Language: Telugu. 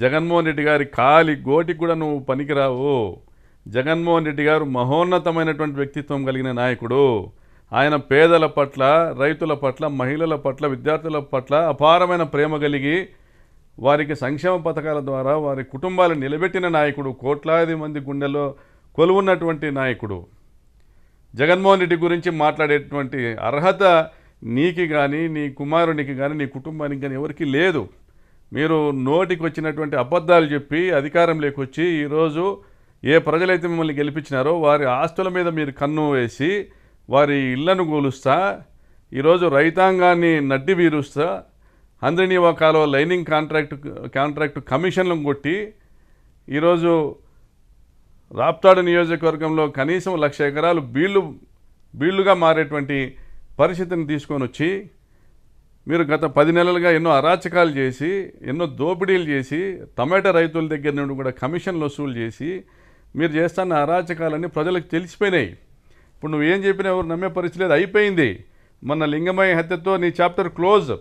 జగన్మోహన్ రెడ్డి గారి కాలి గోటికి కూడా నువ్వు పనికిరావు. జగన్మోహన్ రెడ్డి గారు మహోన్నతమైనటువంటి వ్యక్తిత్వం కలిగిన నాయకుడు. ఆయన పేదల పట్ల, రైతుల పట్ల, మహిళల పట్ల, విద్యార్థుల పట్ల అపారమైన ప్రేమ కలిగి వారికి సంక్షేమ పథకాల ద్వారా వారి కుటుంబాలను నిలబెట్టిన నాయకుడు. కోట్లాది మంది గుండెల్లో కొలువున్నటువంటి నాయకుడు. జగన్మోహన్ రెడ్డి గురించి మాట్లాడేటువంటి అర్హత నీకు కానీ, నీ కుమారునికి కానీ, నీ కుటుంబానికి కానీ ఎవరికి లేదు. మీరు నోటికి వచ్చినటువంటి అబద్ధాలు చెప్పి అధికారం లేకొచ్చి ఈరోజు ఏ ప్రజలైతే మిమ్మల్ని గెలిపించినారో వారి ఆస్తుల మీద మీరు కన్ను వేసి వారి ఇళ్లను కూలుస్తా, ఈరోజు రైతాంగాన్ని నడ్డి వీరుస్తా, హంద్రినీవా కాలువ లైనింగ్ కాంట్రాక్టు కమిషన్లను కొట్టి ఈరోజు రాప్తాడు నియోజకవర్గంలో కనీసం 1,00,000 ఎకరాలు బీళ్లుగా మారేటువంటి పరిస్థితిని తీసుకొని వచ్చి మీరు గత 10 నెలలుగా ఎన్నో అరాచకాలు చేసి, ఎన్నో దోపిడీలు చేసి, టమాటా రైతుల దగ్గర నుండి కూడా కమిషన్లు వసూలు చేసి మీరు చేస్తున్న అరాచకాలన్నీ ప్రజలకు తెలిసిపోయినాయి. ఇప్పుడు నువ్వేం చెప్పినా ఎవరు నమ్మే పరిస్థితి లేదు, అయిపోయింది. మొన్న లింగమయ్య హత్యతో నీ చాప్టర్ క్లోజ్.